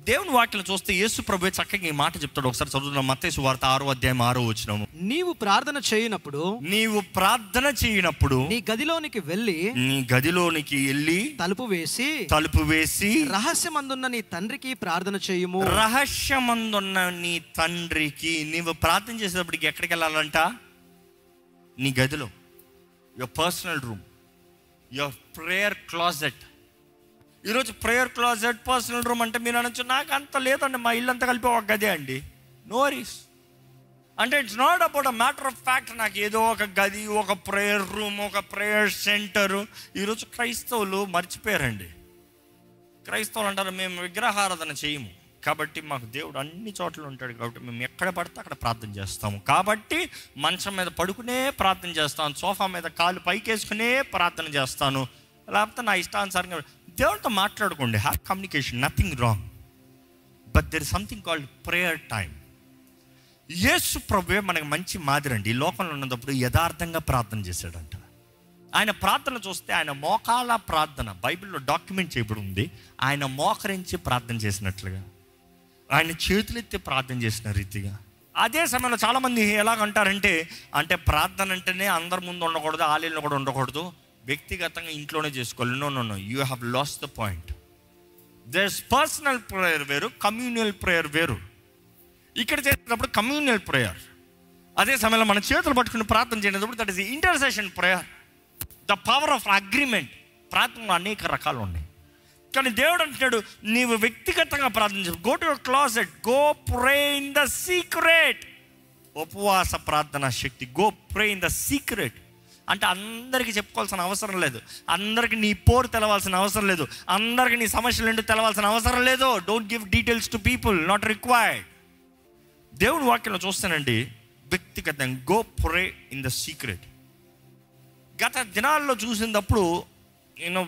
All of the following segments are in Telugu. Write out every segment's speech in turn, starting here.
దేవుని వాక్యం చూస్తే యేసు ప్రభువే చక్కగా ఈ మాట చెప్తాడు. ఒకసారి చదువుతున్నాం, మత్తయి సువార్త 6:6 నీవు ప్రార్థన చేయనప్పుడు నీ గదిలోనికి వెళ్ళి తలుపు వేసి రహస్యమందున్న నీ తండ్రికి ప్రార్థన చేయుము. రహస్యమందున్న నీ తండ్రికి నీవు ప్రార్థన చేసేటప్పటికి ఎక్కడికి వెళ్ళాలంట? నీ గదిలో, your personal room, your prayer closet. ఈరోజు ప్రేయర్ క్లాజెట్, పర్సనల్ రూమ్ అంటే మీరు అనొచ్చు, నాకు అంత లేదండి, మా ఇల్లు అంతా కలిపి ఒక గదే అండి. No worries. అంటే it's not about a matter of fact. నాకు ఏదో ఒక గది, ఒక ప్రేయర్ రూమ్, ఒక ప్రేయర్ సెంటరు. ఈరోజు క్రైస్తవులు మర్చిపోయారండి. క్రైస్తవులు అంటారు, మేము విగ్రహారాధన చేయము కాబట్టి మాకు దేవుడు అన్ని చోట్ల ఉంటాడు, కాబట్టి మేము ఎక్కడ పడితే అక్కడ ప్రార్థన చేస్తాము, కాబట్టి మంచం మీద పడుకునే ప్రార్థన చేస్తాను, సోఫా మీద కాలు పైకేసుకునే ప్రార్థన చేస్తాను, లేకపోతే నా ఇష్టానుసారంగా. దేవుడితో మాట్లాడుకోండి, have communication, nothing wrong. But there is something called prayer time. Yesu ప్రభువే మనకు మంచి మాదిరి అండి. ఈ లోకంలో ఉన్నప్పుడు యథార్థంగా ప్రార్థన చేశాడంట. ఆయన ప్రార్థన చూస్తే ఆయన మోకాల ప్రార్థన బైబిల్లో డాక్యుమెంట్ చేయబడి ఉంది. ఆయన మోకరించి ప్రార్థన చేసినట్లుగా, ఆయన చేతులెత్తి ప్రార్థన చేసిన రీతిగా. అదే సమయంలో చాలామంది ఎలాగంటారంటే, అంటే ప్రార్థన అంటేనే అందరి ముందు ఉండకూడదు, ఆలయంలో కూడా ఉండకూడదు, వ్యక్తిగతంగా ఇంట్లోనే చేసుకోవాలి. No no no, you have lost the point. There is personal prayer వేరు, కమ్యూనియల్ ప్రేయర్ వేరు. ఇక్కడ చేసేటప్పుడు కమ్యూనియల్ ప్రేయర్, అదే సమయంలో మన చేతులు పట్టుకుని ప్రార్థన చేసేటప్పుడు that is intercession prayer, the power of agreement. ప్రార్థనలో అనేక రకాలు ఉన్నాయి. కానీ దేవుడు అంటున్నాడు, నీవు వ్యక్తిగతంగా ప్రార్థన, go to your closet, go pray in the secret. ఉపవాస ప్రార్థన శక్తి, go pray in the secret. అంటే అందరికీ చెప్పుకోవాల్సిన అవసరం లేదు, అందరికీ నీ పోరు తెలవాల్సిన అవసరం లేదు, అందరికీ నీ సమస్యలు ఏంటో తెలవాల్సిన అవసరం లేదు. Don't give details to people, not required. దేవుని వాక్యంలో చూస్తానండి, వ్యక్తిగతంగా go pray in the secret. గత దినాల్లో చూసినప్పుడు,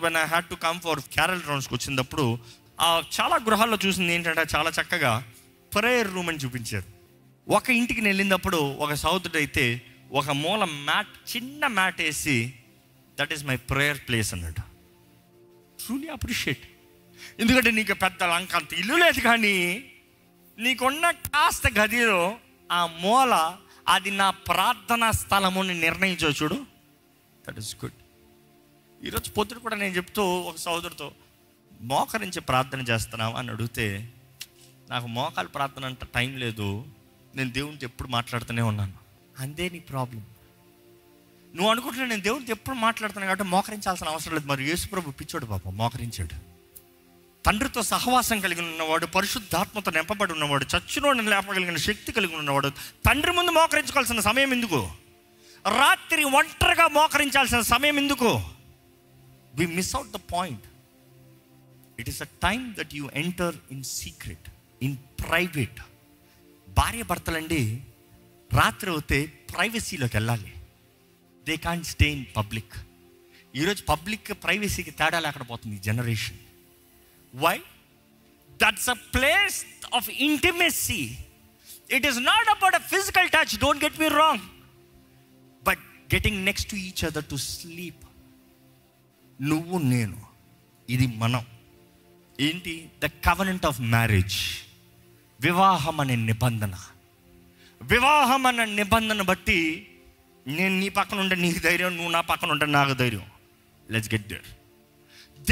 when I had to come for carol రౌండ్స్కి వచ్చినప్పుడు చాలా గృహాల్లో చూసింది ఏంటంటే, చాలా చక్కగా ప్రేయర్ రూమ్ అని చూపించారు. ఒక ఇంటికి నేను వెళ్ళినప్పుడు ఒక సహోదరుడు అయితే ఒక మూల మ్యాట్, చిన్న మ్యాట్ వేసి, that is my prayer place అన్నాడు. Truly appreciate. ఎందుకంటే నీకు పెద్ద లంకంత ఇల్లు లేదు, కానీ నీకున్న కాస్త గదిలో ఆ మూల, అది నా ప్రార్థనా స్థలముని నిర్ణయించో చూడు, దట్ ఈస్ గుడ్. ఈరోజు పొద్దున కూడా నేను చెప్తూ ఒక సహోదరుతో, మోకరించి ప్రార్థన చేస్తున్నావు అని అడిగితే, నాకు మోకాలు ప్రార్థన అంటే టైం లేదు, నేను దేవునితో ఎప్పుడు మాట్లాడుతూనే ఉన్నాను. అంతే నీ ప్రాబ్లం. నువ్వు అనుకుంటున్నా నేను దేవునితో ఎప్పుడు మాట్లాడుతున్నాను కాబట్టి మోకరించాల్సిన అవసరం లేదు. మరి యేసుప్రభు పిచ్చోడు పాపం, మోకరించాడు. తండ్రితో సహవాసం కలిగి ఉన్నవాడు, పరిశుద్ధాత్మతో నింపబడి ఉన్నవాడు, చచ్చినోడిని లేపగలిగిన శక్తి కలిగి ఉన్నవాడు, తండ్రి ముందు మోకరించుకోవాల్సిన సమయం ఎందుకు? రాత్రి ఒంటరిగా మోకరించాల్సిన సమయం ఎందుకు? We miss out the point. It is a time that you enter in secret, in private. భార్య భర్తలండి రాత్రి అవుతే ప్రైవసీలోకి వెళ్ళాలి. They can't stay in public. ఈరోజు పబ్లిక్ ప్రైవసీకి తేడా లేకుండా పోతుంది ఈ generation. Why? That's a place of intimacy. It is not about a physical touch, don't get me wrong, but getting next to each other to sleep. నువ్వు నేను, ఇది మనం ఏంటి? ద కవెనెంట్ ఆఫ్ మ్యారేజ్, వివాహం అనే నిబంధన. వివాహం అనే నిబంధన బట్టి నేను నీ పక్కన ఉంటే నీకు ధైర్యం, నువ్వు నా పక్కన ఉంటే నాకు ధైర్యం. Let's get there.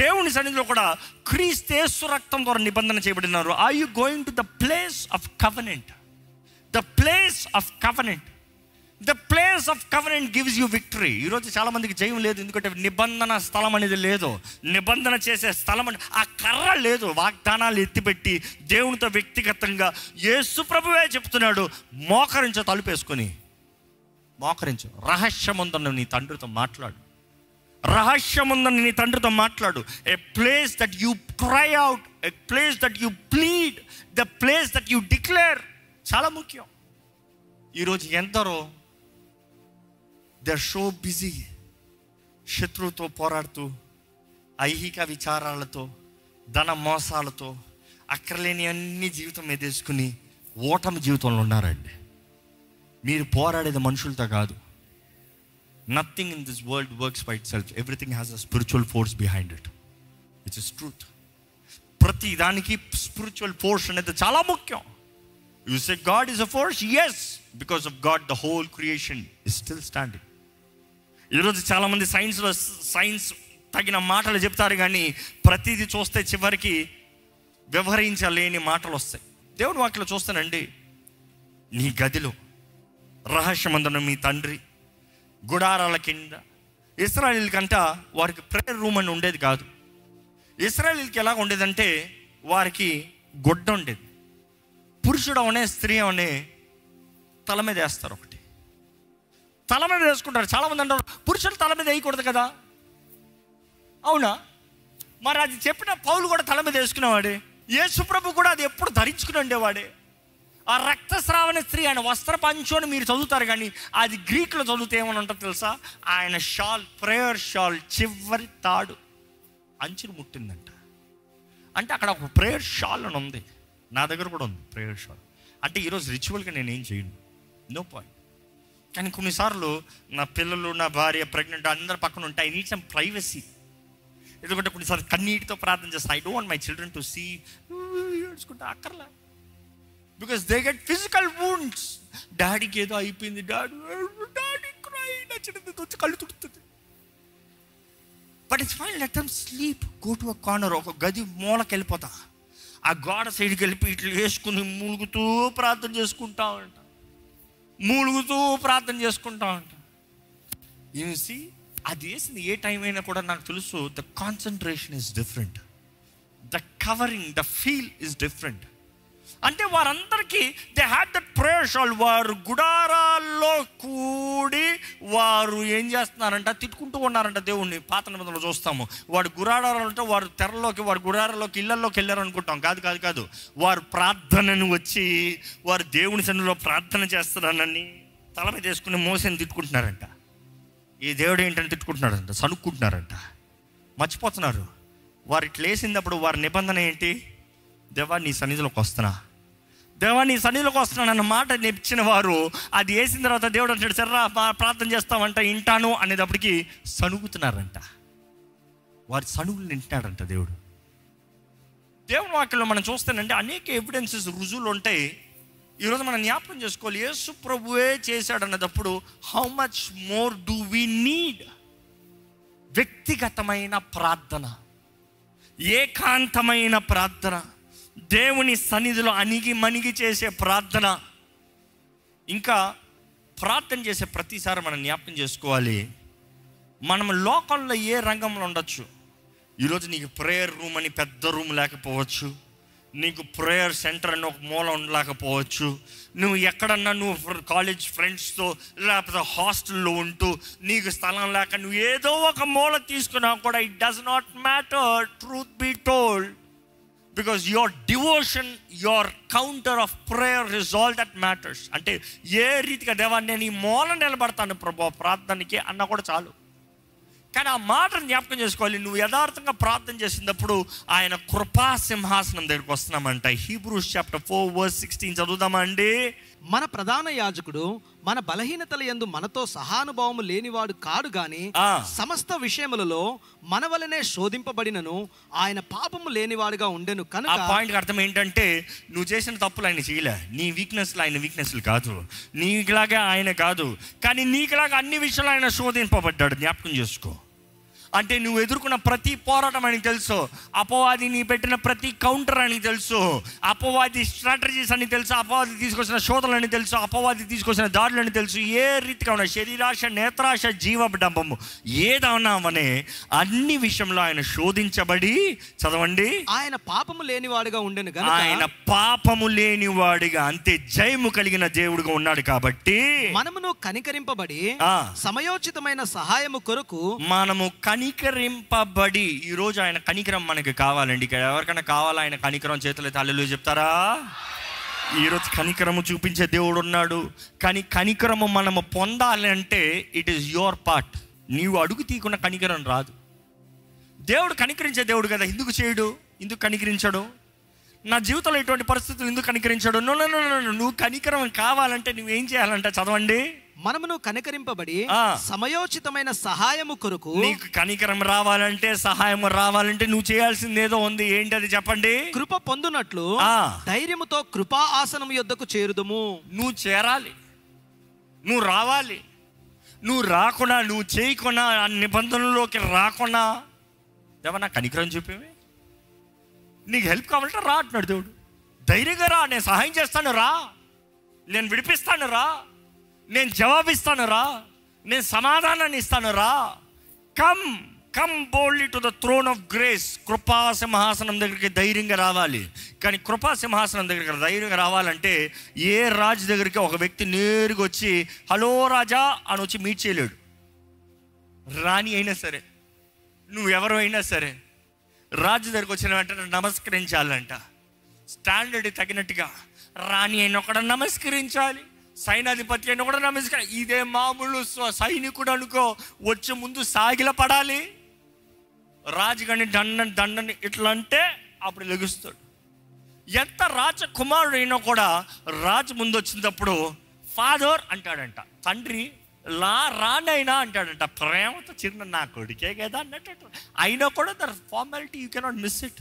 దేవుని సన్నిధిలో కూడా క్రీస్తు యేసు రక్తం ద్వారా నిబంధన చేయబడినారు. Are you going to the place of covenant? The place of covenant, the place of covenant gives you victory. ఈరోజు చాలా మందికి జయం లేదు, ఎందుకంటే నిబంధన స్థలం అనేది లేదు, నిబంధన చేసే స్థలం అంటే ఆ కర్ర లేదు. వాగ్దానాలు ఎత్తిపెట్టి దేవునితో వ్యక్తిగతంగా యేసు ప్రభువే చెప్తున్నాడు, మోకరించు, తలుపేసుకొని మోకరించు, రహస్యముందన్న నీ తండ్రితో మాట్లాడు, రహస్యముందని నీ తండ్రితో మాట్లాడు. A place that you cry out, a place that you plead, the place that you declare. చాలా ముఖ్యం. ఈరోజు ఎందరో దే ఆర్ సో బిజీ శత్రువుతో పోరాడుతూ, ఐహిక విచారాలతో, ధన మోసాలతో, అక్కర్లేని అన్ని జీవితం ఎదేసుకుని ఓటమి జీవితంలో ఉన్నారండి. మీరు పోరాడేది మనుషులతో కాదు. Nothing in this world works by it self. Everything has a spiritual force behind it, which is truth. ప్రతి దానికి స్పిరిచువల్ ఫోర్స్ అనేది చాలా ముఖ్యం. You say God is a force, yes, because of God the whole creation is still standing. ఈరోజు చాలామంది సైన్స్ తగిన మాటలు చెప్తారు, కానీ ప్రతిదీ చూస్తే చివరికి వ్యవహరించలేని మాటలు వస్తాయి. దేవుడి వాక్యలో చూస్తానండి, నీ గదిలో రహస్యమందున మీ తండ్రి గుడారాల కింద. ఇశ్రాయేలీలకంట వారికి ప్రేయర్ రూమ్ అని ఉండేది కాదు. ఇశ్రాయేలీలకి ఎలా ఉండేదంటే వారికి గొడ్డ ఉండేది. పురుషుడు అవనే స్త్రీ అవనే తల మీద వేస్తారు, ఒకటి తల మీద వేసుకుంటారు. చాలామంది అంటారు పురుషులు తల మీద వేయకూడదు కదా. అవునా? మరి అది చెప్పిన పౌలు కూడా తల మీద వేసుకునేవాడే. యేసు ప్రభు కూడా అది ఎప్పుడు ధరించుకుని ఉండేవాడే. ఆ రక్తస్రావణ స్త్రీ ఆయన వస్త్ర పంచోని మీరు చదువుతారు, కానీ అది గ్రీకులో చదివితే ఏమని ఉంటుంది తెలుసా? ఆయన షాల్, ప్రేయర్ షాల్ చివరి తాడు అంచులు ముట్టిందంట. అంటే అక్కడ ఒక ప్రేయర్ షాల్ అని ఉంది. నా దగ్గర కూడా ఉంది ప్రేయర్ షాల్. అంటే ఈరోజు రిచువల్గా నేను ఏం చేయను, నో పాయింట్. కానీ కొన్నిసార్లు నా పిల్లలు, నా భార్య, ప్రెగ్నెంట్ అందరు పక్కన ఉంటే ఐ నీడ్ సమ్ ప్రైవసీ. ఎందుకంటే కొన్నిసార్లు కన్నీటితో ప్రార్థన చేస్తాను. I don't want my children to see ఏడ్చుకుంటా, అక్కర్లా. Because they get physical wounds. డాడీకి ఏదో అయిపోయింది, డాడీ క్రై నచ్చినది వచ్చి కళ్ళు తుడుతుంది. But it's fine, let them sleep. Go to a corner, ఒక గది మూలకి వెళ్ళిపోతా. ఆ గోడ సైడ్కి వెళ్ళిపోయి ఇట్లా వేసుకుని మూలుగుతూ ప్రార్థన చేసుకుంటా ఉంటా, మూలుగుతూ ప్రార్థన చేసుకుంటా ఉంటా. యూసి అది వేసింది ఏ టైం అయినా కూడా నాకు తెలుసు, the concentration is different, the covering, the feel is different. అంటే వారందరికీ they had that prayer shawl. వారు గుడారాల్లో కూడి వారు ఏం చేస్తున్నారంట, తిట్టుకుంటూ ఉన్నారంట దేవుణ్ణి. పాత నిబంధనలో చూస్తాము, వాడు గుడారాలు అంటే వారు తెరలోకి, వారు గుడారాల్లోకి, ఇళ్లలోకి వెళ్ళారు అనుకుంటాం. కాదు. వారు ప్రార్థనను వచ్చి వారు దేవుని సన్నిధిలో ప్రార్థన చేస్తున్నారని తల మీద వేసుకుని మోసని తిట్టుకుంటున్నారంట. ఈ దేవుడు ఏంటని తిట్టుకుంటున్నారంట, సనుక్కుంటున్నారంట, మర్చిపోతున్నారు. వారు ఇట్లా వేసినప్పుడు వారి నిబంధన ఏంటి? దేవా నీ సన్నిధిలోకి వస్తున్నా, దేవా నీ సన్నిధిలోకి వస్తున్నాను అన్న మాట నేర్చిన వారు అది వేసిన తర్వాత దేవుడు అంటాడు, సర్రా ప్రార్థన చేస్తామంట, వింటాను అనేటప్పటికి సనుగుతున్నారంట. వారి సనుగులు వింటున్నాడంట దేవుడు. దేవుని వాక్యంలో మనం చూస్తానంటే అనేక ఎవిడెన్సెస్, రుజువులు ఉంటాయి. ఈరోజు మనం జ్ఞాపకం చేసుకోవాలి, యేసు ప్రభువే చేశాడు అన్నప్పుడు how much more do we need వ్యక్తిగతమైన ప్రార్థన, ఏకాంతమైన ప్రార్థన, దేవుని సన్నిధిలో అణిగి మణిగి చేసే ప్రార్థన. ఇంకా ప్రార్థన చేసే ప్రతిసారి మనం జ్ఞాపకం చేసుకోవాలి, మనం లోకంలో ఏ రంగంలో ఉండొచ్చు. ఈరోజు నీకు ప్రేయర్ రూమ్ అని పెద్ద రూమ్ లేకపోవచ్చు, నీకు ప్రేయర్ సెంటర్ అని ఒక మూల ఉండలేకపోవచ్చు, నువ్వు ఎక్కడన్నా నువ్వు కాలేజ్ ఫ్రెండ్స్తో లేకపోతే హాస్టల్లో ఉంటూ నీకు స్థలం లేక నువ్వు ఏదో ఒక మూల తీసుకున్నా కూడా it does not matter, truth be told, because your devotion, your counter of prayer is all that matters. అంటే ఏ రీతిగా దేవా నేను ఈ మూల నిలబడతాను ప్రభు ప్రార్థనకి అన్నా కూడా చాలు. కానీ ఆ మాటను జ్ఞాపకం చేసుకోవాలి, నువ్వు యథార్థంగా ప్రార్థన చేసినప్పుడు ఆయన కృపా సింహాసనం దగ్గరికి వస్తున్నామంట. హీబ్రూస్ చాప్టర్ 4:16 చదువుదామా అండి? మన ప్రధాన యాజకుడు మన బలహీనతల యందు మనతో సహానుభావము లేనివాడు కాడు గాని సమస్త విషయములలో మన వలనే శోధింపబడినను ఆయన పాపము లేనివాడుగా ఉండెను కనుక. ఆ పాయింట్ అర్థం ఏంటంటే నువ్వు చేసిన తప్పులు ఆయన చేయలే, నీ వీక్నెస్లు ఆయన వీక్నెస్లు కాదు, నీకులాగా ఆయన కాదు, కానీ నీకులాగా అన్ని విషయాలు ఆయన శోధింపబడ్డాడు. జ్ఞాపకం చేసుకో. అంటే నువ్వు ఎదుర్కొన్న ప్రతి పోరాటం ఆయనకు తెలుసు, అపవాది నీ పెట్టిన ప్రతి కౌంటర్ ఆయనకు తెలుసు, అపవాది స్ట్రాటజీస్ అని తెలుసు, అపవాది తీసుకొచ్చిన శోధనలని తెలుసు, అపవాది తీసుకొచ్చిన దాడులని తెలుసు. ఏ రీతిగా ఉన్న శరీరాశ, నేత్రాశ, జీవడంబము ఏదన్నామనే అన్ని విషయంలో ఆయన శోధించబడి, చదవండి, ఆయన పాపము లేనివాడుగా ఉండెను గనుక. ఆయన పాపము లేనివాడిగా, అంతే జయము కలిగిన దేవుడుగా ఉన్నాడు కాబట్టి మనమును కనికరింపబడి సమయోచితమైన సహాయము కొరకు మనము కనికరింపబడి. ఈరోజు ఆయన కనికరం మనకి కావాలండి. ఇక్కడ ఎవరికైనా కావాలా ఆయన కనికరం? చేతులైతే హల్లెలూయా చెప్తారా? ఈరోజు కనికరము చూపించే దేవుడు ఉన్నాడు. కానీ కనికరము మనము పొందాలి అంటే ఇట్ ఈస్ యువర్ పార్ట్. నీవు అడుగు తీయకుండా కనికరం రాదు. దేవుడు కనికరించే దేవుడు కదా, ఎందుకు చేయడు? ఎందుకు కనికరించడు? నా జీవితంలో ఎటువంటి పరిస్థితులు ఎందుకు కనికరించడు? నువ్వు కనికరం కావాలంటే నువ్వేం చేయాలంటే చదవండి, మనమును కనికరింపబడి సమయోచితమైన సహాయము కొరకు. నీకు కనికరం రావాలంటే, సహాయం రావాలంటే నువ్వు చేయాల్సింది ఏదో ఉంది. ఏంటి అది చెప్పండి? కృప పొందునట్లు ధైర్యముతో కృపా ఆసనం యొద్దకు చేరుదుము. నువ్వు చేరాలి, నువ్వు రావాలి. నువ్వు రాకుండా, నువ్వు చేయకుండా, ఆ నిబంధనలోకి రాకుండా, దేవా నాకు కనికరం చూపేవి, నీకు హెల్ప్ కావాలంటే రా అంటున్నాడు దేవుడు. ధైర్యంగా రా, నేను సహాయం చేస్తాను రా, నేను విడిపిస్తాను రా, నేను జవాబిస్తాను రా, నేను సమాధానాన్ని ఇస్తాను రా. Come come boldly to the throne of grace. కృపా సింహాసనం దగ్గరికి ధైర్యంగా రావాలి. కానీ కృపా సింహాసనం దగ్గరికి ధైర్యంగా రావాలంటే ఏ రాజు దగ్గరికి ఒక వ్యక్తి నేరుగా వచ్చి హలో రాజా అని వచ్చి మీట్ చేయలేడు. రాణి అయినా సరే, నువ్వెవరు అయినా సరే, రాజు దగ్గరికి వచ్చిన వెంటనే నమస్కరించాలంట. స్టాండర్డ్ తగినట్టుగా రాణి అయినా కూడా నమస్కరించాలి, సైన్యాధిపతి అయినా కూడా నమస్కారం. ఇదే మామూలు సైనికుడు అనుకో, వచ్చే ముందు సాగిల పడాలి. రాజుగాని దండని ఇట్లా అంటే అప్పుడు లెగుస్తాడు. ఎంత రాజకుమారుడు అయినా కూడా రాజు ముందు వచ్చినప్పుడు ఫాదర్ అంటాడంట, తండ్రి రానైనా అంటాడంట, ప్రేమతో చిన్న నా కొడుకే కదా అన్నట్టు. అయినా కూడా their formality you cannot miss it.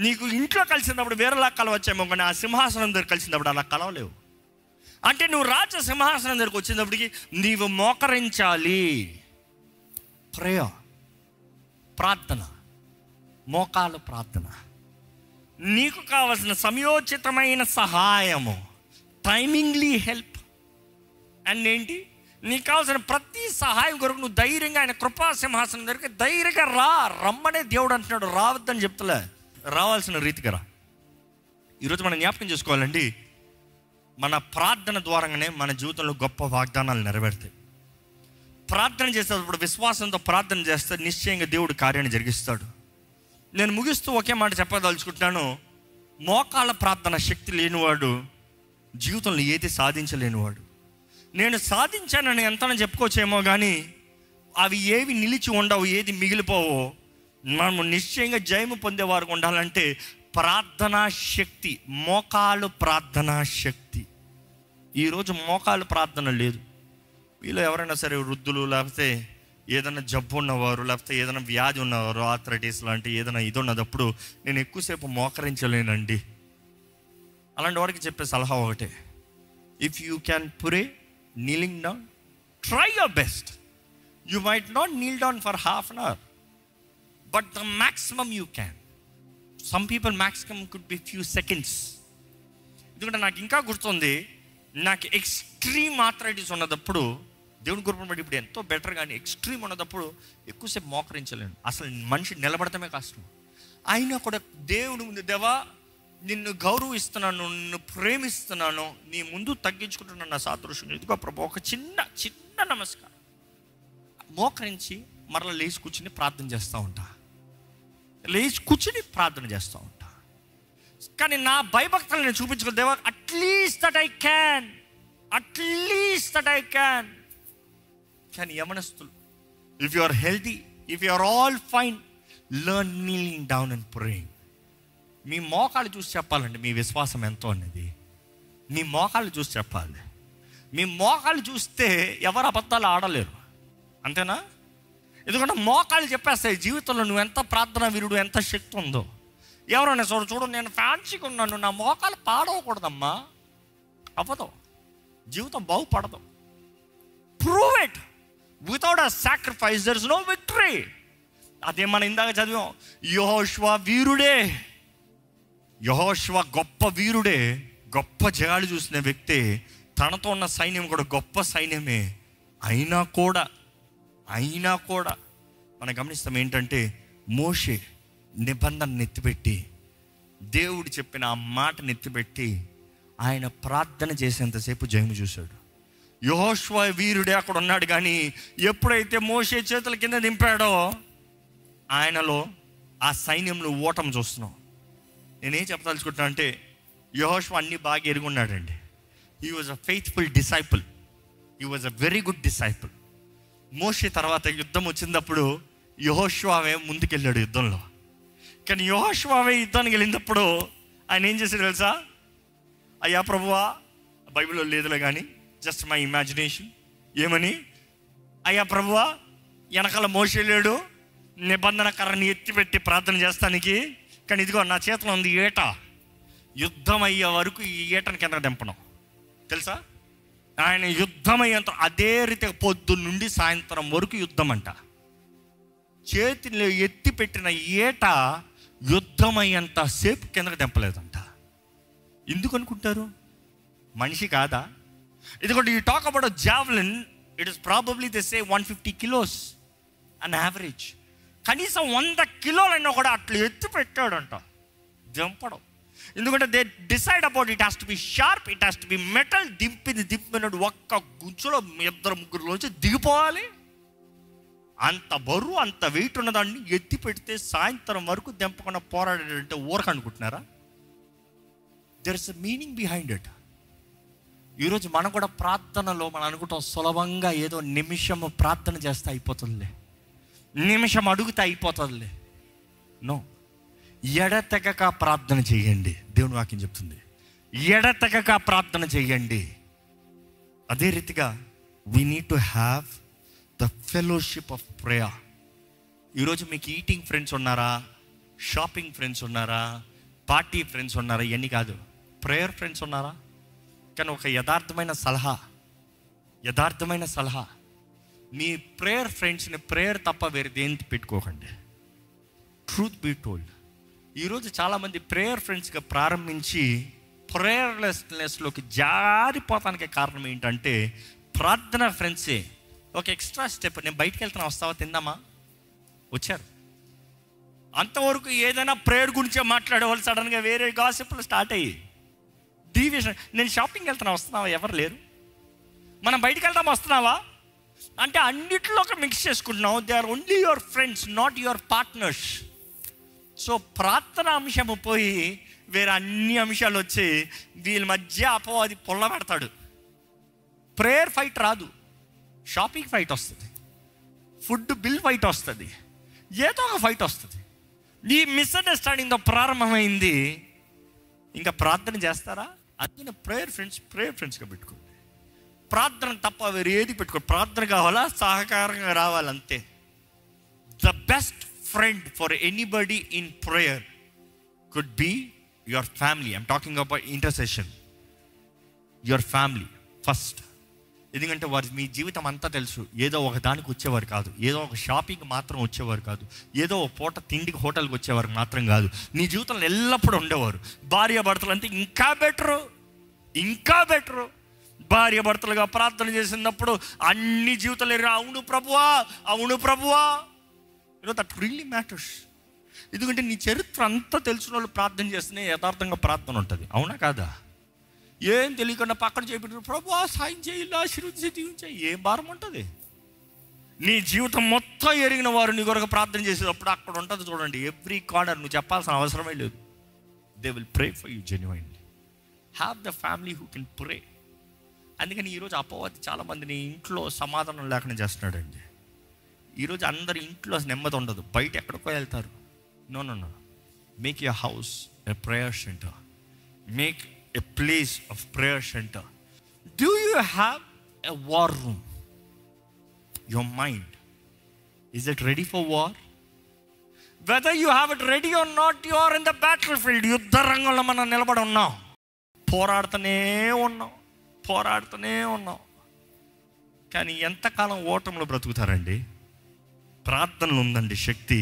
నీకు ఇంట్లో కలిసినప్పుడు వేరేలా కలవచ్చేమో, కానీ ఆ సింహాసనం దగ్గర కలిసినప్పుడు అలా కలవలేవు. అంటే నువ్వు రాజ సింహాసనం దగ్గరకు వచ్చినప్పటికీ నీవు మోకరించాలి. ప్రేయర్, ప్రార్థన, మోకాలు ప్రార్థన. నీకు కావలసిన సమయోచితమైన సహాయము, టైమింగ్లీ హెల్ప్. అండ్ ఏంటి, నీకు కావాల్సిన ప్రతి సహాయం కొరకు నువ్వు ధైర్యంగా ఆయన కృపా సింహాసనం దగ్గరికి ధైర్యంగా రమ్మనే దేవుడు అంటున్నాడు. రావద్దని చెప్తలే, రావాల్సిన రీతిగా రా. ఈరోజు మనం జ్ఞాపకం చేసుకోవాలండి, మన ప్రార్థన ద్వారానే మన జీవితంలో గొప్ప వాగ్దానాలు నెరవేరుతాయి. ప్రార్థన చేసేటప్పుడు విశ్వాసంతో ప్రార్థన చేస్తే నిశ్చయంగా దేవుడు కార్యాన్ని జరిగిస్తాడు. నేను ముగిస్తూ ఒకే మాట చెప్పదలుచుకుంటున్నాను. మోకాళ్ళ ప్రార్థన శక్తి లేనివాడు జీవితంలో ఏది సాధించలేనివాడు. నేను సాధించానని ఎంతనని చెప్పుకోవచ్చేమో, కానీ అవి ఏవి నిలిచి ఉండవు, ఏది మిగిలిపోవో. మనము నిశ్చయంగా జయము పొందేవారు ఉండాలంటే ప్రార్థనా శక్తి, మోకాలు ప్రార్థనా శక్తి. ఈరోజు మోకాలు ప్రార్థన లేదు. వీళ్ళు ఎవరైనా సరే వృద్ధులు, లేకపోతే ఏదైనా జబ్బు ఉన్నవారు, లేకపోతే ఏదైనా వ్యాధి ఉన్నవారు, ఆర్థరైటిస్ లాంటి ఏదైనా ఇది ఉన్నదప్పుడు నేను ఎక్కువసేపు మోకరించలేనండి. అలాంటి వారికి చెప్పే సలహా ఒకటే, if you can pray kneeling down, try your best. You might not kneel down for half an hour, but the maximum you can. Some people maximum could be few seconds. ఎందుకంటే నాకు ఇంకా గుర్తుంది, నాకు ఎక్స్ట్రీమ్ ఆర్థరైటిస్ ఉన్నదప్పుడు దేవుని కృపను బట్టి ఇప్పుడు ఎంతో బెటర్, కానీ ఎక్స్ట్రీమ్ ఉన్నదప్పుడు ఎక్కువసేపు మోకరించలేను. అసలు మనిషి నిలబడటమే కష్టం. అయినా కూడా దేవుని ముందు, దేవా నిన్ను గౌరవిస్తున్నాను, నిన్ను ప్రేమిస్తున్నాను, నీ ముందు తగ్గించుకుంటున్నాను నా సాదృశ్యం. ఇదిగో ప్రభు, ఒక చిన్న చిన్న నమస్కారం మోకరించి మరలా లేచి కూర్చుని ప్రార్థన చేస్తూ ఉంటా, లేచి కూర్చుని ప్రార్థన చేస్తూ ఉంటా. కానీ నా భయభక్తులు నేను చూపించుకుని, దేవా at least that I can, at least that I can. కానీ యమనస్తులు, if you are healthy, if you are all fine, learn kneeling down and praying. మీ మోకాలు చూసి చెప్పాలండి మీ విశ్వాసం ఎంతో అనేది. మీ మోకాలు చూసి చెప్పాలి. మీ మోకాలు చూస్తే ఎవరు అబద్ధాలు ఆడలేరు, అంతేనా? ఎందుకంటే మోకాలు చెప్పేస్తాయి జీవితంలో నువ్వు ఎంత ప్రార్థనా వీరుడు, ఎంత శక్తి ఉందో. ఎవరైనా చూడు నేను ఫ్యాన్సీగా ఉన్నాను, నా మోకాలు పాడవకూడదమ్మా, అవ్వదు, జీవితం బాగుపడదు. Prove it. Without a sacrifice there is no victory. అదే మనం ఇందాక చదివాం, యెహోషువ వీరుడే, యెహోషువ గొప్ప వీరుడే, గొప్ప జయాలు చూసిన వ్యక్తే. తనతో ఉన్న సైన్యం కూడా గొప్ప సైన్యమే. అయినా కూడా మనం గమనిస్తాం ఏంటంటే, మోషే నిబంధన ఎత్తిపెట్టి, దేవుడు చెప్పిన ఆ మాటను ఎత్తిపెట్టి ఆయన ప్రార్థన చేసేంతసేపు జయము చూశాడు. యెహోషువ వీరుడే అక్కడ ఉన్నాడు, కానీ ఎప్పుడైతే మోషే చేతుల కింద దింపాడో ఆయనలో ఆ సైన్యంలో ఓటం చూస్తున్నాం. నేనేం చెప్పదలుచుకుంటున్నా అంటే, యెహోషువ అన్ని బాగా ఎరుగున్నాడండి. He was a faithful disciple, he was a very good disciple. Moshe తర్వాత యుద్ధం వచ్చినప్పుడు యెహోషువే ముందుకెళ్ళాడు యుద్ధంలో. కానీ యెహోషువే యుద్ధానికి వెళ్ళినప్పుడు ఆయన ఏం చేశాడు తెలుసా? అయ్యా ప్రభువా, బైబిల్లో లేదులే కానీ జస్ట్ మై ఇమాజినేషన్. ఏమని? అయ్యా ప్రభువా, వెనకాల మోషే లేడు, నిబంధన కర్రని ఎత్తిపెట్టి ప్రార్థన చేస్తానికి, కానీ ఇదిగో నా చేతిలో ఉంది ఈట. యుద్ధం అయ్యే వరకు ఈ ఈటని కింద దింపడం. తెలుసా? ఆయన యుద్ధం అయ్యేంత అదే రీతిగా పొద్దున్న నుండి సాయంత్రం వరకు యుద్ధం అంట. చేతిలో ఎత్తి పెట్టిన ఈట యుద్ధం అయ్యేంత సేపు కిందకు దింపలేదంట. ఎందుకు అనుకుంటారు? మనిషి కాదా? ఇదిగోండి, you talk about javelin, it is probably they say 150 kilos on average. కనీసం 100 కిలోలైనా కూడా అట్లా ఎత్తి పెట్టాడంట, దింపడం. ఎందుకంటే they decide about it has to be sharp, it has to be metal. దింపినట్టు ఒక్క గుంచులో 2-3 దిగిపోవాలి. అంత బరువు, అంత వెయిట్ ఉన్నదాన్ని ఎత్తి పెడితే సాయంత్రం వరకు దింపకుండా పోరాడాడంటే ఊరక అనుకుంటున్నారా? There is a meaning behind it. ఈరోజు మనం కూడా ప్రార్థనలో మనం అనుకుంటాం సులభంగా ఏదో నిమిషము ప్రార్థన చేస్తే అయిపోతుందిలే, నిమిషం అడుగుతే అయిపోతుందిలే. నో, ఎడతెగక ప్రార్థన చేయండి. దేవుని వాక్యం చెప్తుంది, ఎడతెగక ప్రార్థన చేయండి. అదే రీతిగా we need to have the fellowship of prayer. ఈరోజు మీకు ఈటింగ్ ఫ్రెండ్స్ ఉన్నారా, షాపింగ్ ఫ్రెండ్స్ ఉన్నారా, పార్టీ ఫ్రెండ్స్ ఉన్నారా? ఇవన్నీ కాదు, ప్రేయర్ ఫ్రెండ్స్ ఉన్నారా? కానీ ఒక యథార్థమైన సలహా, మీ ప్రేయర్ ఫ్రెండ్స్ని ప్రేయర్ తప్ప వేరే దేనికి పెట్టుకోకండి. ట్రూత్ బీ టోల్డ్, ఈరోజు చాలామంది ప్రేయర్ ఫ్రెండ్స్గా ప్రారంభించి ప్రేయర్లెస్లోకి జారిపోతానికి కారణం ఏంటంటే ప్రార్థన ఫ్రెండ్సే ఒక ఎక్స్ట్రా స్టెప్. నేను బయటికి వెళ్తున్నా, వస్తావా, తిందామా, వచ్చారు. అంతవరకు ఏదైనా ప్రేయర్ గురించే మాట్లాడేవాళ్ళు సడన్గా వేరే గాసిప్లు స్టార్ట్ అయ్యి డీవియేషన్. నేను షాపింగ్కి వెళ్తున్నా, వస్తున్నావా, ఎవరు లేరు. మనం బయటికి వెళ్తామా, వస్తున్నావా అంటే అన్నిట్లో ఒక మిక్స్ చేసుకుంటున్నావు. They are only your friends, not your partners. So ప్రార్థన అంశము పోయి వేరే అన్ని అంశాలు వచ్చి వీళ్ళ మధ్య అపవాది పొల్ల పెడతాడు. ప్రేయర్ ఫైట్ రాదు, షాపింగ్ ఫైట్ వస్తుంది, ఫుడ్ బిల్ ఫైట్ వస్తుంది, ఏదో ఒక ఫైట్ వస్తుంది. ఈ మిస్అండర్స్టాండింగ్తో ప్రారంభమైంది. ఇంకా ప్రార్థన చేస్తారా? అందుకని ప్రేయర్ ఫ్రెండ్స్గా పెట్టుకోండి. ప్రార్థన తప్ప వేరే ఏది పెట్టుకోండి. ప్రార్థన కావాలా, సహకారంగా రావాలంతే. The best friend for anybody in prayer could be your family. I'm talking about intercession. Your family first. ఎందుకంటే వారి మీ జీవితం అంతా తెలుసు. ఏదో ఒక దానికి వచ్చేవారు కాదు, ఏదో ఒక షాపింగ్ మాత్రం వచ్చేవారు కాదు, ఏదో ఒక పూట తిండికి హోటల్కి వచ్చేవారు మాత్రం కాదు. నీ జీవితంలో ఎల్లప్పుడూ ఉండేవారు. భార్య భర్తలు అంటే ఇంకా బెటరు. భార్య భర్తలుగా ప్రార్థన చేసినప్పుడు అన్ని జీవితాలు అవును ప్రభువా. That really matters. ఎందుకంటే నీ చరిత్ర అంతా తెలిసిన వాళ్ళు ప్రార్థన చేస్తేనే యథార్థంగా ప్రార్థన ఉంటుంది. అవునా కాదా? ఏం తెలియకుండా పక్కన చేపెట్టారు, ప్రభువా సాయం చేయాలి, ఆశీర్వదించి దీవించాయి, ఏం భారం ఉంటుంది? నీ జీవితం మొత్తం ఎరిగిన వారు నీ కొరకు ప్రార్థన చేసేటప్పుడు అక్కడ ఉంటుంది చూడండి, ఎవ్రీ కార్నర్. నువ్వు చెప్పాల్సిన అవసరమే లేదు. They will pray for you genuinely. Have the family who can pray. అందుకని ఈరోజు అపవాది చాలామందిని ఇంట్లో సమాధానం లేకుండా చేస్తున్నాడండి. ఈరోజు అందరి ఇంట్లో నెమ్మది ఉండదు, బయట ఎక్కడికో వెళ్తారు. No, make your house a prayer centre. Make a place of prayer centre. Do you have a war room? Your mind, is it ready for war? Whether you have it ready or not, you are in the battle field. యుద్ధ రంగంలో మనం నిలబడి ఉన్నాం, పోరాడుతూనే ఉన్నాం. కానీ ఎంతకాలం ఓటంలో బ్రతుకుతారండి? ప్రార్థనలు ఉందండి శక్తి.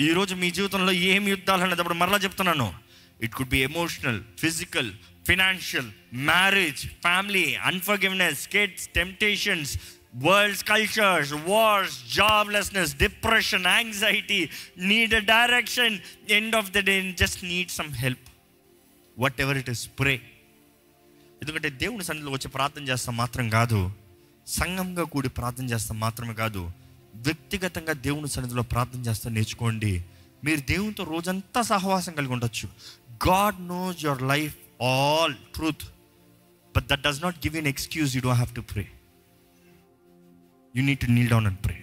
ఈరోజు మీ జీవితంలో ఏమి యుద్ధాలు అనేటప్పుడు మరలా చెప్తున్నాను, it could be emotional, physical, financial, marriage, family, unforgiveness, kids, temptations, worlds, cultures, wars, joblessness, depression, anxiety, need a direction, end of the day just need some help. Whatever it is, pray. ఎందుకంటే దేవుని సన్నిధిలో వచ్చి ప్రార్థన చేస్తాం మాత్రం కాదు, సంఘంగా కూడి ప్రార్థన చేస్తాం మాత్రమే కాదు, వ్యక్తిగతంగా దేవుని సన్నిధిలో ప్రార్థన చేస్తా నేర్చుకోండి. మీరు దేవునితో రోజంతా సహవాసం కలిగి ఉండొచ్చు. God knows your life all truth, but that does not give U an excuse. You don't have to pray. You need to Neel down and pray.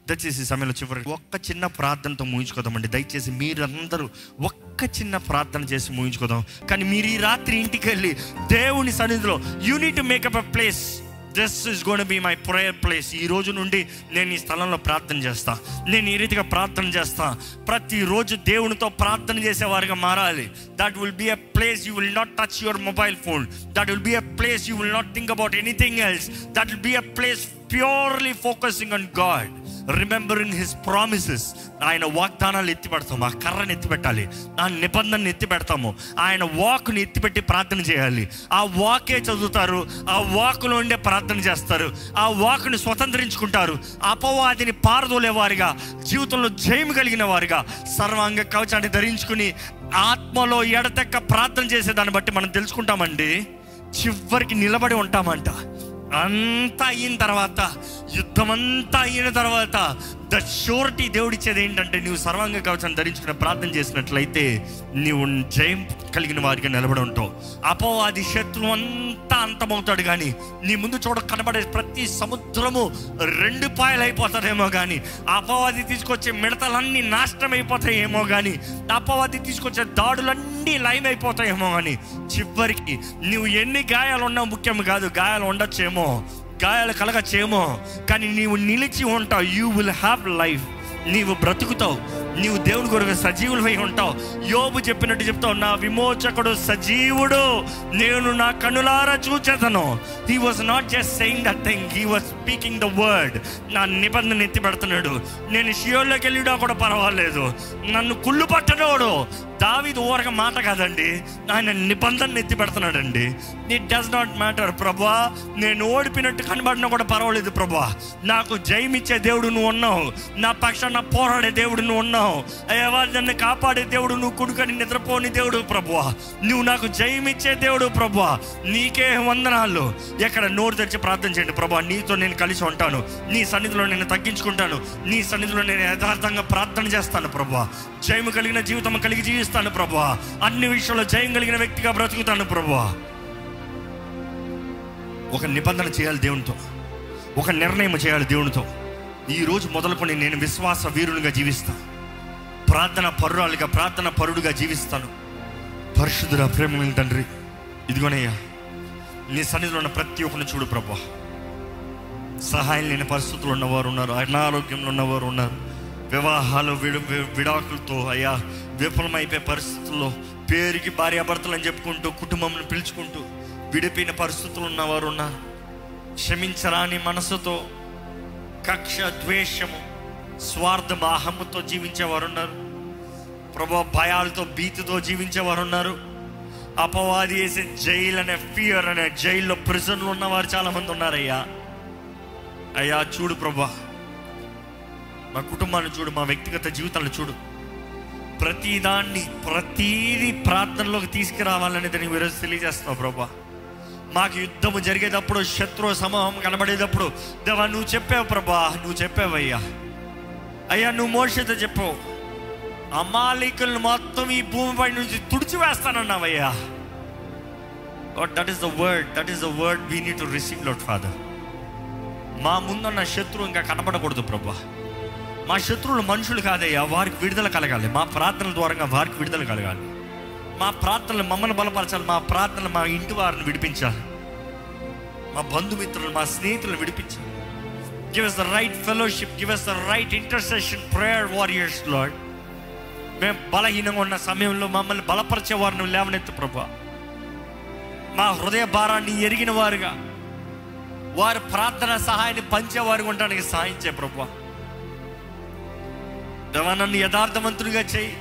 దయచేసి సమయంలో చివరి ఒక్క చిన్న ప్రార్థనతో ముగించుకోదామండి. దయచేసి మీరందరూ ఒక్క చిన్న ప్రార్థన చేసి ముగించుకోదాం. కానీ మీరు ఈ రాత్రి ఇంటికి వెళ్ళి దేవుని సన్నిధిలో you need to make up a place. This is gonna be my prayer place. ఈ రోజు నుండి నేను ఈ స్థలంలో ప్రార్థన చేస్తా, నేను ఈ రీతిగా ప్రార్థన చేస్తా. ప్రతిరోజు దేవునితో ప్రార్థన చేసేవారిగా మారాలి. That will be a place you will not touch your mobile phone. That will be a place you will not think about anything else. That will be a place purely focusing on God, remembering his promises. ఆయన వాగ్దానాలు ఎత్తి పెడతాము, ఆ కర్రను ఎత్తి పెట్టాలి, ఆ నిబంధనను ఎత్తి పెడతాము, ఆయన వాక్ని ఎత్తిపెట్టి ప్రార్థన చేయాలి. ఆ వాకే చదువుతారు, ఆ వాకులో ఉండే ప్రార్థన చేస్తారు, ఆ వాకుని స్వతంత్రించుకుంటారు. అపవాదిని పారదోలేవారిగా, జీవితంలో జయం కలిగిన వారిగా, సర్వాంగ కవచాన్ని ధరించుకుని ఆత్మలో ఎడతెక్క ప్రార్థన చేసేదాన్ని బట్టి మనం తెలుసుకుంటామండి, చివరికి నిలబడి ఉంటామంట. అంతా అయిన తర్వాత, యుద్ధం అంతా అయిన తర్వాత ద షూరిటీ దేవుడిచ్చేది ఏంటంటే, నువ్వు సర్వాంగ కవచాన్ని ధరించుకుని ప్రార్థన చేసినట్లయితే నీవు జయం కలిగిన వారిగా నిలబడి ఉంటావు. అపవాది శత్రువు అంతా అంతమవుతాడు, కానీ నీ ముందు కనబడే ప్రతి సముద్రము 2 పాయలు అయిపోతాడేమో, కానీ అపవాది తీసుకొచ్చే మిడతలన్నీ నాశనం అయిపోతాయేమో, కానీ అపవాది తీసుకొచ్చే దాడులన్నీ లైవ్ అయిపోతాయేమో, కానీ చివరికి నువ్వు ఎన్ని గాయాలు ఉన్నావు ముఖ్యం కాదు. గాయాలు ఉండొచ్చేమో, గాయాలు కలగచ్చేమో, కానీ నీవు నిలిచి ఉంటావు. You will have life. నీవు బ్రతుకుతావు, నీవు దేవుని కొరకు సజీవులై ఉంటావు. యోబు చెప్పినట్టు చెప్తావు, నా విమోచకుడు సజీవుడు, నేను నా కనులారా చూచేదను. He was not just saying that thing, he was speaking the word. నా నిబంధన ఎత్తి పెడుతున్నాడు. నేను షియోల్లోకి వెళ్ళినా కూడా పర్వాలేదు, నన్ను కుళ్ళు పట్టనోడు. దావీదు ఊరక మాట కాదండి, ఆయన నిబంధన ఎత్తి పెడుతున్నాడండి. ఇట్ డస్ నాట్ మ్యాటర్ ప్రభువా, నేను ఓడిపోయినట్టు కనబడినా కూడా పర్వాలేదు ప్రభువా, నాకు జయమిచ్చే దేవుడు నువ్వు ఉన్నావు, నా పక్షాన పోరాడే దేవుడు నువ్వు ఉన్నావు, అయ్యవా నన్ను కాపాడే దేవుడు నువ్వు, కుడుకని నిద్రపోని దేవుడు ప్రభువా, నువ్వు నాకు జయమిచ్చే దేవుడు ప్రభువా, నీకే వందనాలు. ఎక్కడ నోరు తెరిచి ప్రార్థన చేయండి. ప్రభువా, నీతో నేను కలిసి ఉంటాను, నీ సన్నిధిలో నేను తగ్గించుకుంటాను, నీ సన్నిధిలో నేను యథార్థంగా ప్రార్థన చేస్తాను ప్రభువా, జయము కలిగిన జీవితం కలిగి జీవిస్తాను ప్రభువా, అన్ని విషయంలో జయం కలిగిన వ్యక్తిగా బ్రతుకుతాను ప్రభువా. ఒక నిబంధన చేయాలి దేవునితో, ఒక నిర్ణయం చేయాలి దేవునితో. ఈరోజు మొదలుకొని నేను విశ్వాస వీరునిగా జీవిస్తాను, ప్రార్థన పరురాలుగా, ప్రార్థన పరుడుగా జీవిస్తాను. పరిశుద్ధుడా, ప్రేమ తండ్రి, ఇదిగోనయ్యా నీ సన్నిధిలో ఉన్న ప్రతి ఒక్కరిని చూడు ప్రభువా. సహాయం లేని పరిస్థితులు ఉన్నవారు ఉన్నారు, అనారోగ్యంలో ఉన్నవారు ఉన్నారు, వివాహాలు విడాకులతో అయ్యా విఫలమైపోయే పరిస్థితుల్లో, పేరుకి భార్యాభర్తలు అని చెప్పుకుంటూ కుటుంబంను పిలుచుకుంటూ విడిపోయిన పరిస్థితులు ఉన్నవారు ఉన్నారు. క్షమించరాని మనసుతో, కక్ష, ద్వేషము, స్వార్థం, అహముతో జీవించేవారు ఉన్నారు ప్రభు. భయాలతో, భీతితో జీవించేవారు ఉన్నారు. అపవాది వేసే జైలు అనే ఫియర్ అనే జైల్లో, ప్రిజన్లో ఉన్నవారు చాలామంది ఉన్నారయ్యా. అయ్యా చూడు ప్రభా, మా కుటుంబాన్ని చూడు, మా వ్యక్తిగత జీవితాలను చూడు. ప్రతీది ప్రార్థనలోకి తీసుకురావాలనేది నీవు ఈరోజు తెలియజేస్తావు ప్రభా. మాకు యుద్ధము జరిగేటప్పుడు, శత్రు సమూహం కనబడేటప్పుడు దేవా నువ్వు చెప్పావు ప్రభా, నువ్వు చెప్పావయ్యా. అయ్యా నువ్వు మోషేతో చెప్పావు, అమాలేకులను మొత్తం ఈ భూమిపై నుంచి తుడిచివేస్తానన్నావయ్యా. That is the word, that is the word we need to receive lord father. మా ముందున్న శత్రువు ఇంకా కనబడకూడదు ప్రభా. మా శత్రువులు మనుషులు కాదయ్యా, వారికి విడుదల కలగాలి. మా ప్రార్థనల ద్వారా వారికి విడుదల కలగాలి. మా ప్రార్థనలు మమ్మల్ని బలపరచాలి. మా ప్రార్థనలు మా ఇంటి వారిని విడిపించాలి, మా బంధుమిత్రులు, మా స్నేహితులను విడిపించాలి. Give us the right fellowship, give us the right intercession prayer warriors Lord. మేము బలహీనంగా ఉన్న సమయంలో మమ్మల్ని బలపరిచే వారిని లేవనెత్తు ప్రభా. మా హృదయ భారాన్ని ఎరిగిన వారుగా, వారి ప్రార్థన సహాయాన్ని పంచేవారుగా ఉండడానికి సహాయం చేయ ప్రభా. దేవా నన్ను యథార్థవంతుడిగా చేయి,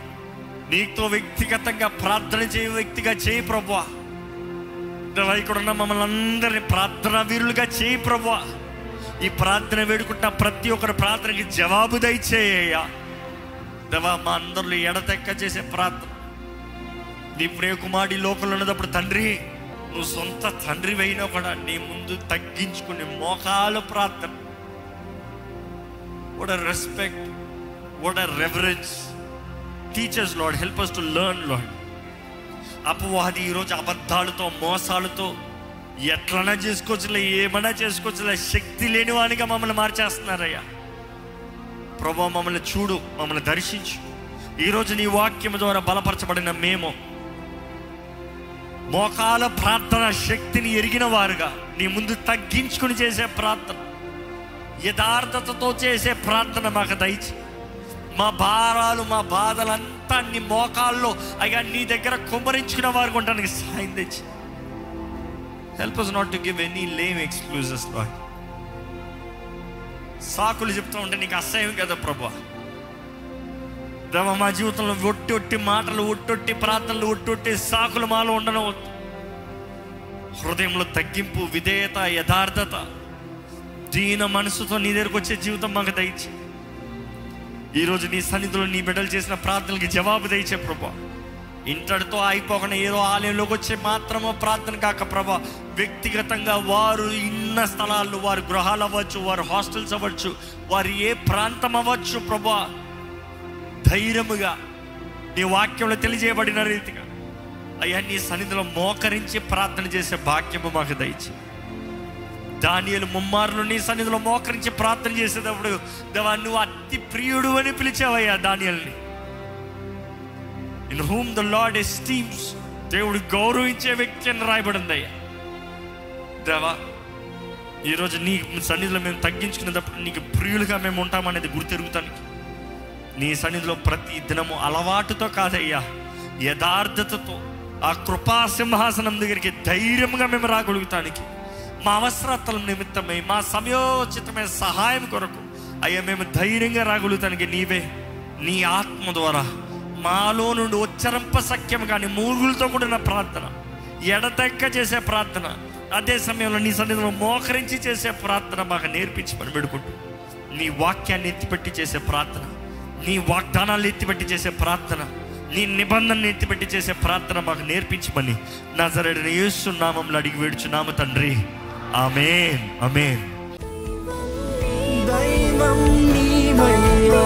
నీతో వ్యక్తిగతంగా ప్రార్థన చేయ వ్యక్తిగా చేయి ప్రభువా. దేవా ఇక్కడ ఉన్న మమ్మల్ని అందరినీ ప్రార్థనా వీరులుగా చేయి ప్రభువా. ఈ ప్రార్థన వేడుకుంటున్న ప్రతి ఒక్కరి ప్రార్థనకి జవాబు దయచేయ్యా దేవా. మా అందరిలో ఎడతెక్క చేసే ప్రార్థన, నీ ప్రియ కుమారుడి లోకంలో ఉన్నప్పుడు తండ్రి, నువ్వు సొంత తండ్రి అయినా కూడా నీ ముందు తగ్గించుకుని మోకాలు ప్రార్థన. What a respect, what a reverence. Teach us Lord, help us to learn Lord. అపవాది ఈరోజు అబద్ధాలతో, మోసాలతో ఎట్లన్నా చేసుకోవచ్చులే, ఏమన్నా చేసుకోవచ్చులే, శక్తి లేని వానిగా మమ్మల్ని మార్చేస్తున్నారయ్యా. ప్రభువా మమ్మల్ని చూడు, మమ్మల్ని దర్శించు. ఈరోజు నీ వాక్యం ద్వారా బలపరచబడిన మేము మోకాల ప్రార్థన శక్తిని ఎరిగిన వారుగా నీ ముందు తగ్గించుకుని చేసే ప్రార్థన, యథార్థతతో చేసే ప్రార్థన మాకు దయచి. మా భారాలు, మా బాధలంతా నీ మోకాల్లో అయ్యా నీ దగ్గర కుమ్మరించుకునే వారికి ఉండడానికి సాయం తెచ్చి. Help us not to give any lame excuses, Lord. సాకులు చెప్తూ ఉంటే నీకు అసహ్యం కదా ప్రభువా. దేవా, మా జీవితంలో ఒట్టి మాటలు, ఒట్టి ప్రార్థనలు, ఒట్టి సాకులు మాలో ఉండనవద్దు. హృదయంలో తగ్గింపు, విధేయత, యథార్థత, దీన మనసుతో నీ దగ్గరకు వచ్చే జీవితం మాకు దయచి. ఈరోజు నీ సన్నిధిలో నీ బిడ్డలు చేసిన ప్రార్థనలకి జవాబు దయచే ప్రభా. ఇంతటితో అయిపోకుండా ఏదో ఆలయంలోకి వచ్చే మాత్రమో ప్రార్థన కాక ప్రభా, వ్యక్తిగతంగా వారు ఇన్న స్థలాల్లో, వారి గృహాలు అవ్వచ్చు, వారి హాస్టల్స్ అవ్వచ్చు, వారి ఏ ప్రాంతం అవ్వచ్చు ప్రభా, ధైర్యముగా నీ వాక్యంలో తెలియజేయబడిన రీతిగా అయ్యా నీ సన్నిధిలో మోకరించి ప్రార్థన చేసే భాగ్యము మాకు దయచి. దానియేలు ముమ్మారులు నీ సన్నిధిలో మోకరించి ప్రార్థన చేసేటప్పుడు దేవా నువ్వు అతి ప్రియుడు అని పిలిచావయ్యా దానియేలుని. In whom the lord esteems, దేవుడు గౌరవించే వ్యక్తి అని రాయబడింది అయ్యా. దేవా, ఈరోజు నీ సన్నిధిలో మేము తగ్గించుకునేటప్పుడు నీకు ప్రియులుగా మేము ఉంటామనేది గుర్తెరుగుతానికి నీ సన్నిధిలో ప్రతి దినము అలవాటుతో కాదయ్యా, యథార్థతతో ఆ కృపా సింహాసనం దగ్గరికి ధైర్యంగా మేము రాగలుగుతానికి, మా అవసరతల నిమిత్తమై, మా సమయోచితమైన సహాయం కొరకు అయ్యా మేము ధైర్యంగా రాగలుగుతానికి నీవే నీ ఆత్మ ద్వారా మాలో నుండి ఉచ్చరింప సఖ్యం కానీ మూగులతో కూడిన ప్రార్థన, ఎడతెక్క చేసే ప్రార్థన, అదే సమయంలో నీ సన్నిధిలో మోకరించి చేసే ప్రార్థన మాకు నేర్పించమని వేడుకుంటూ, నీ వాక్యాన్ని ఎత్తిపెట్టి చేసే ప్రార్థన, నీ వాగ్దానాలు ఎత్తిపెట్టి చేసే ప్రార్థన, నీ నిబంధనలు ఎత్తిపెట్టి చేసే ప్రార్థన మాకు నేర్పించమని నజరేయుడైన యేసు నామములో అడిగి వేడుచున్నాము తండ్రి. ఆమేన్, ఆమేన్. దైవం నీవయ్యా.